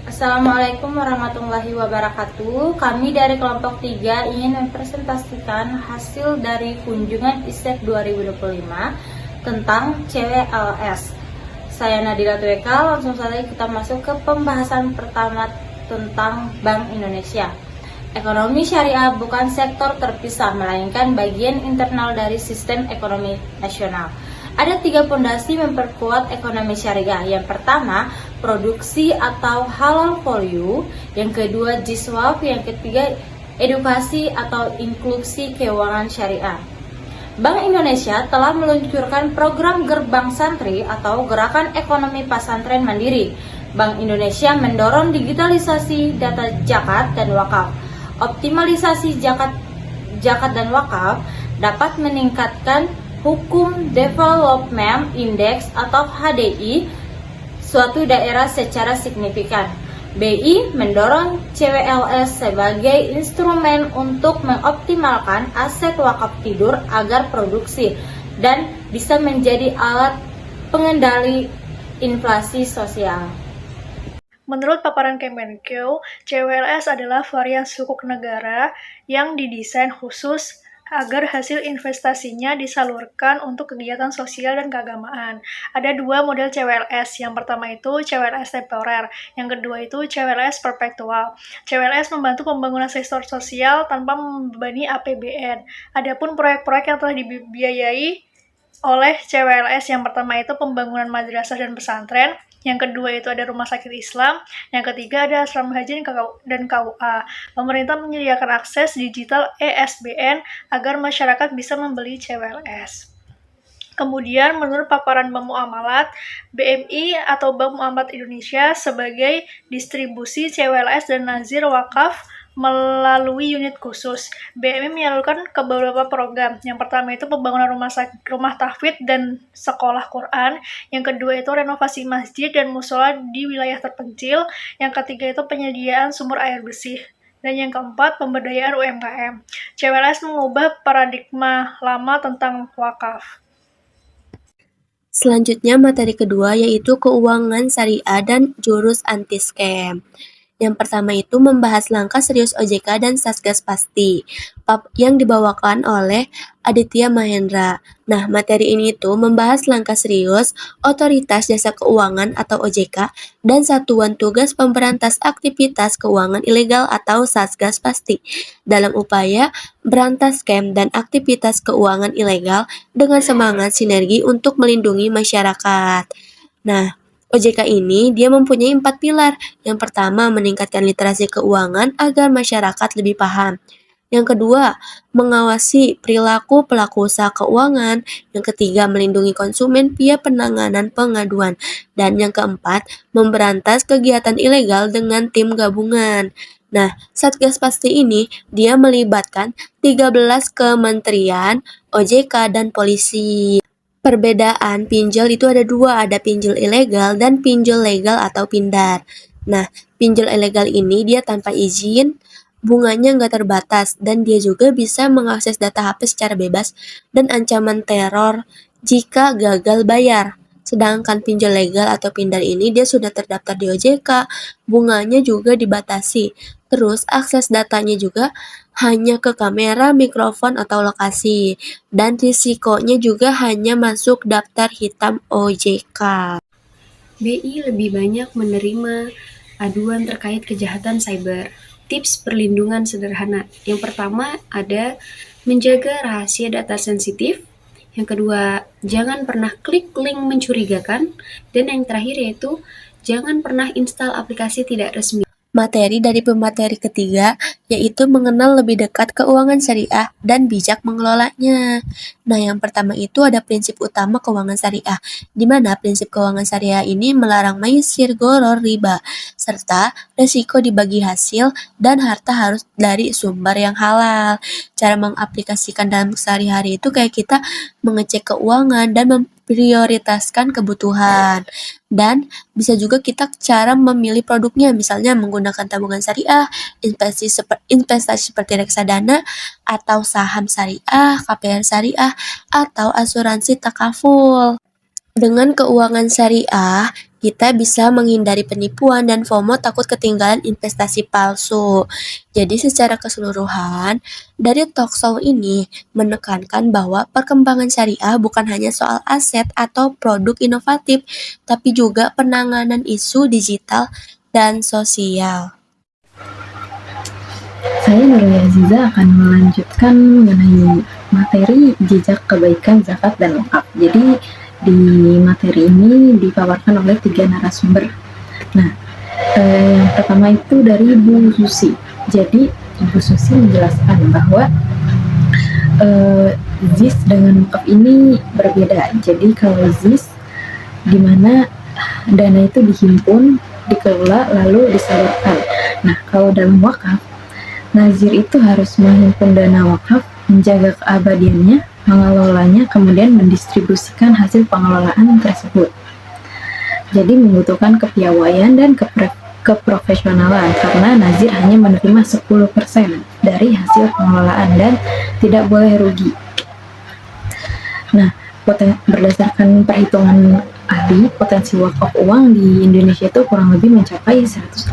Assalamualaikum warahmatullahi wabarakatuh. Kami dari kelompok 3 ingin mempresentasikan hasil dari kunjungan ISEK 2025 tentang CWLS. Saya Nadila Tueka, langsung saja kita masuk ke pembahasan pertama tentang Bank Indonesia. Ekonomi syariah bukan sektor terpisah, melainkan bagian internal dari sistem ekonomi nasional. Ada 3 fondasi memperkuat ekonomi syariah. Yang pertama, produksi atau halal for you. Yang kedua, jiswaf. Yang ketiga, edukasi atau inklusi keuangan syariah. Bank Indonesia telah meluncurkan program Gerbang Santri atau Gerakan Ekonomi Pasantren Mandiri. Bank Indonesia mendorong digitalisasi data zakat dan wakaf. Optimalisasi zakat dan wakaf dapat meningkatkan Hukum Development Index atau HDI suatu daerah secara signifikan. BI mendorong CWLS sebagai instrumen untuk mengoptimalkan aset wakaf tidur agar produksi dan bisa menjadi alat pengendali inflasi sosial. Menurut paparan Kemenkeu, CWLS adalah varian sukuk negara yang didesain khusus agar hasil investasinya disalurkan untuk kegiatan sosial dan keagamaan. Ada 2 model CWLS. Yang pertama itu CWLS temporer, yang kedua itu CWLS perpetual. CWLS membantu pembangunan sektor sosial tanpa membebani APBN. Adapun proyek-proyek yang telah dibiayai oleh CWLS, yang pertama itu pembangunan madrasah dan pesantren, yang kedua itu ada rumah sakit Islam, yang ketiga ada asrama haji dan KUA. Pemerintah menyediakan akses digital ESBN agar masyarakat bisa membeli CWLS. Kemudian, menurut paparan Bank Muamalat, BMI atau Bank Muamalat Indonesia sebagai distribusi CWLS dan nazir wakaf melalui unit khusus. BMI menyalurkan ke beberapa program. Yang pertama itu pembangunan rumah tahfidz dan sekolah Quran. Yang kedua itu renovasi masjid dan musola di wilayah terpencil. Yang ketiga itu penyediaan sumber air bersih. Dan yang keempat, pemberdayaan UMKM. CWLS mengubah paradigma lama tentang wakaf. Selanjutnya materi kedua yaitu keuangan syariah dan jurus anti scam. Yang pertama itu membahas langkah serius OJK dan Satgas Pasti yang dibawakan oleh Aditya Mahendra. Nah, materi ini itu membahas langkah serius Otoritas Jasa Keuangan atau OJK dan Satuan Tugas Pemberantas Aktivitas Keuangan Ilegal atau Satgas Pasti dalam upaya berantas scam dan aktivitas keuangan ilegal dengan semangat sinergi untuk melindungi masyarakat. Nah, OJK ini dia mempunyai 4 pilar. Yang pertama, meningkatkan literasi keuangan agar masyarakat lebih paham. Yang kedua, mengawasi perilaku pelaku usaha keuangan. Yang ketiga, melindungi konsumen via penanganan pengaduan. Dan yang keempat, memberantas kegiatan ilegal dengan tim gabungan. Nah, Satgas Pasti ini dia melibatkan 13 kementerian, OJK, dan polisi. Perbedaan pinjol itu ada 2, ada pinjol ilegal dan pinjol legal atau pindar. Nah, pinjol ilegal ini dia tanpa izin, bunganya nggak terbatas, dan dia juga bisa mengakses data HP secara bebas dan ancaman teror jika gagal bayar. Sedangkan pinjol legal atau pindar ini dia sudah terdaftar di OJK, bunganya juga dibatasi. Terus akses datanya juga hanya ke kamera, mikrofon, atau lokasi. Dan risikonya juga hanya masuk daftar hitam OJK. BI lebih banyak menerima aduan terkait kejahatan cyber. Tips perlindungan sederhana. Yang pertama ada menjaga rahasia data sensitif. Yang kedua, jangan pernah klik link mencurigakan. Dan yang terakhir yaitu, jangan pernah install aplikasi tidak resmi. Materi dari pemateri ketiga yaitu mengenal lebih dekat keuangan syariah dan bijak mengelolanya. Nah, yang pertama itu ada prinsip utama keuangan syariah, di mana prinsip keuangan syariah ini melarang maisir, goror, riba, serta resiko dibagi hasil dan harta harus dari sumber yang halal. Cara mengaplikasikan dalam sehari-hari itu kayak kita mengecek keuangan dan memprioritaskan kebutuhan. Dan bisa juga kita cara memilih produknya, misalnya menggunakan tabungan syariah, investasi seperti reksadana, atau saham syariah, KPR syariah, atau asuransi takaful. Dengan keuangan syariah, kita bisa menghindari penipuan dan FOMO takut ketinggalan investasi palsu. Jadi secara keseluruhan, dari talkshow ini menekankan bahwa perkembangan syariah bukan hanya soal aset atau produk inovatif, tapi juga penanganan isu digital dan sosial. Saya Nurul Aziza akan melanjutkan mengenai materi jejak kebaikan zakat dan wakaf. Jadi di materi ini dipaparkan oleh 3 narasumber. Nah, yang pertama itu dari Bu Susi. Jadi Bu Susi menjelaskan bahwa ZIS dengan wakaf ini berbeda. Jadi kalau ZIS di mana dana itu dihimpun, dikelola lalu disalurkan. Nah, kalau dalam wakaf, nazir itu harus menghimpun dana wakaf, menjaga keabadiannya, mengelolanya, kemudian mendistribusikan hasil pengelolaan tersebut. Jadi membutuhkan kepiawaian dan keprofesionalan karena nazir hanya menerima 10% dari hasil pengelolaan dan tidak boleh rugi. Nah, berdasarkan perhitungan ahli, potensi wakaf uang di Indonesia itu kurang lebih mencapai 180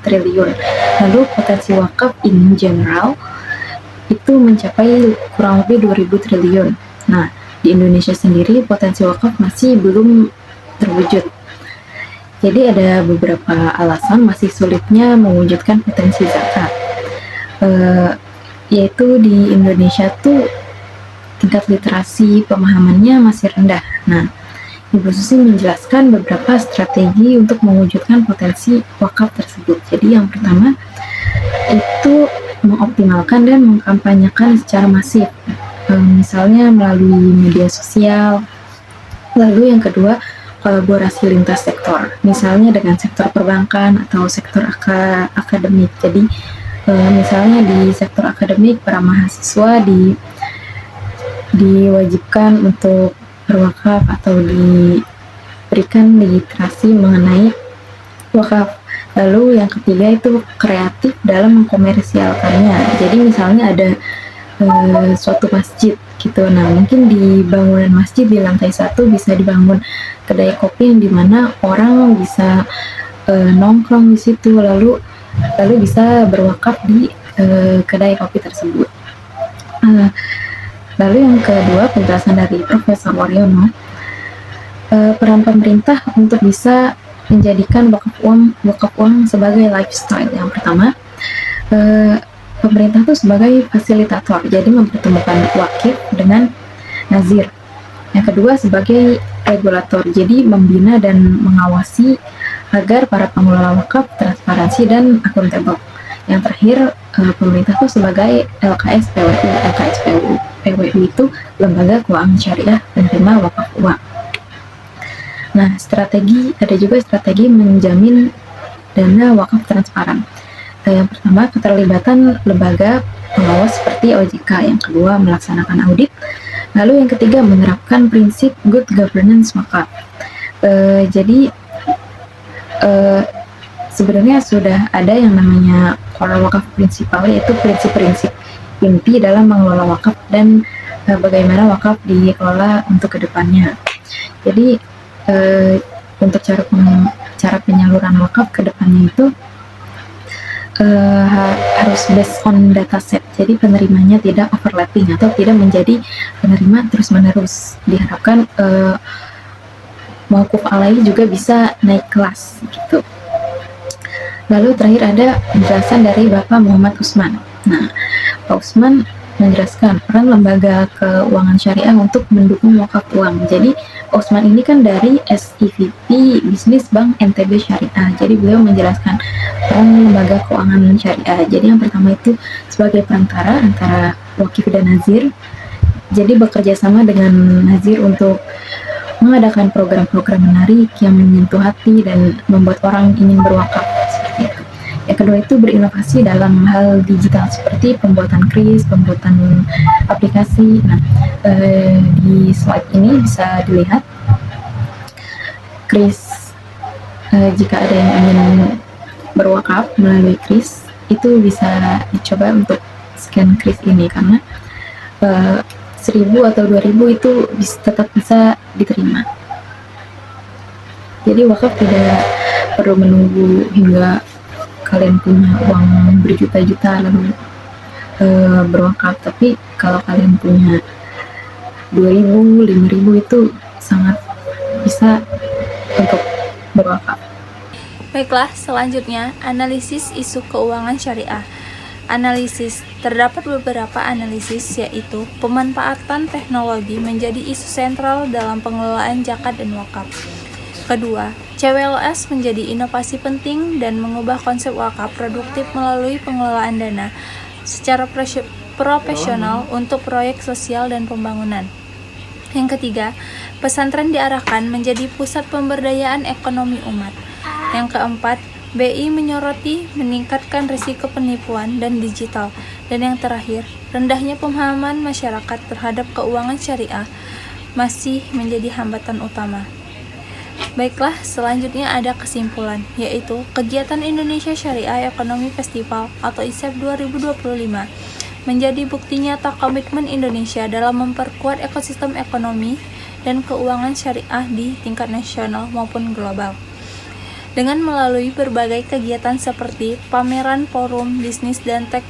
triliun. Lalu potensi wakaf in general itu mencapai kurang lebih 2000 triliun. Nah, di Indonesia sendiri potensi wakaf masih belum terwujud. Jadi ada beberapa alasan masih sulitnya mewujudkan potensi zakat. Yaitu di Indonesia tuh tingkat literasi pemahamannya masih rendah. Nah, Ibu Susi menjelaskan beberapa strategi untuk mewujudkan potensi wakaf tersebut. Jadi yang pertama itu mengoptimalkan dan mengkampanyekan secara masif, misalnya melalui media sosial. Lalu yang kedua, kolaborasi lintas sektor, misalnya dengan sektor perbankan atau sektor akademik. Jadi misalnya di sektor akademik para mahasiswa diwajibkan untuk berwakaf atau diberikan literasi mengenai wakaf. Lalu yang ketiga itu kreatif dalam mengkomersialkannya. Jadi misalnya ada suatu masjid gitu. Nah, mungkin di bangunan masjid di lantai 1 bisa dibangun kedai kopi yang dimana orang bisa nongkrong di situ, lalu bisa berwakaf di kedai kopi tersebut. Lalu yang kedua, penjelasan dari Profesor Waryono, peran pemerintah untuk bisa menjadikan wakaf uang sebagai lifestyle. Yang pertama, pemerintah itu sebagai fasilitator, jadi mempertemukan wakif dengan nazir. Yang kedua, sebagai regulator, jadi membina dan mengawasi agar para pengelola wakaf transparansi dan akuntabel. Yang terakhir, pemerintah itu sebagai LKS PWU. LKS PWU itu lembaga keuangan syariah penerima wakaf uang. Nah, ada juga strategi menjamin dana wakaf transparan. Yang pertama, keterlibatan lembaga pengawas seperti OJK. Yang kedua, melaksanakan audit. Lalu yang ketiga, menerapkan prinsip good governance wakaf. Jadi sebenarnya sudah ada yang namanya core wakaf prinsipal, yaitu prinsip-prinsip inti dalam mengelola wakaf dan bagaimana wakaf dikelola untuk kedepannya. Jadi untuk cara penyaluran wakaf kedepannya itu harus based on dataset. Jadi penerimanya tidak overlapping atau tidak menjadi penerima terus-menerus. Diharapkan mauquf alaihi juga bisa naik kelas gitu. Lalu terakhir ada penjelasan dari Bapak Muhammad Usman. Nah, Pak Usman menjelaskan peran lembaga keuangan syariah untuk mendukung wakaf uang. Jadi Pak Usman ini kan dari SIVP Bisnis Bank NTB Syariah. Jadi beliau menjelaskan peran lembaga keuangan syariah. Jadi yang pertama itu sebagai perantara antara wakif dan nazir. Jadi bekerja sama dengan nazir untuk mengadakan program-program menarik yang menyentuh hati dan membuat orang ingin berwakaf seperti itu. Yang kedua itu berinovasi dalam hal digital seperti pembuatan kris, pembuatan aplikasi. Nah, di slide ini bisa dilihat kris. Jika ada yang ingin berwakaf melalui kris, itu bisa dicoba untuk scan kris ini karena 1000 atau 2000 itu tetap bisa diterima. Jadi wakaf tidak perlu menunggu hingga kalian punya uang berjuta-juta lalu berwakaf. Tapi kalau kalian punya 2.000, 5.000 itu sangat bisa untuk berwakaf. Baiklah, selanjutnya analisis isu keuangan syariah. Analisis. Terdapat beberapa analisis, yaitu pemanfaatan teknologi menjadi isu sentral dalam pengelolaan zakat dan wakaf. Kedua, CWLS menjadi inovasi penting dan mengubah konsep wakaf produktif melalui pengelolaan dana secara profesional untuk proyek sosial dan pembangunan. Yang ketiga, pesantren diarahkan menjadi pusat pemberdayaan ekonomi umat. Yang keempat, BI menyoroti meningkatkan risiko penipuan dan digital. Dan yang terakhir, rendahnya pemahaman masyarakat terhadap keuangan syariah masih menjadi hambatan utama. Baiklah, selanjutnya ada kesimpulan, yaitu kegiatan Indonesia Syariah Economy Festival atau ISEF 2025 menjadi bukti nyata komitmen Indonesia dalam memperkuat ekosistem ekonomi dan keuangan syariah di tingkat nasional maupun global. Dengan melalui berbagai kegiatan seperti pameran, forum, bisnis, dan tech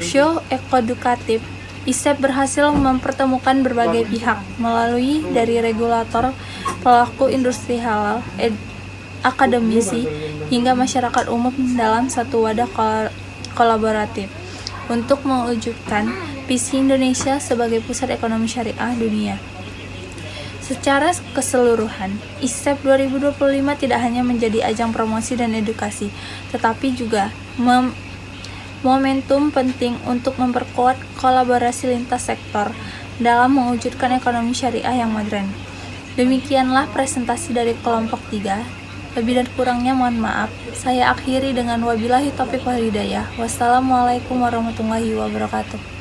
show ekoedukatif, ISEF berhasil mempertemukan berbagai pihak melalui dari regulator, pelaku industri halal, akademisi, hingga masyarakat umum dalam satu wadah kolaboratif untuk mewujudkan visi Indonesia sebagai pusat ekonomi syariah dunia. Secara keseluruhan, ISEF 2025 tidak hanya menjadi ajang promosi dan edukasi, tetapi juga momentum penting untuk memperkuat kolaborasi lintas sektor dalam mewujudkan ekonomi syariah yang modern. Demikianlah presentasi dari kelompok 3. Lebih dan kurangnya mohon maaf. Saya akhiri dengan wabillahi taufiq wal hidayah. Wassalamualaikum warahmatullahi wabarakatuh.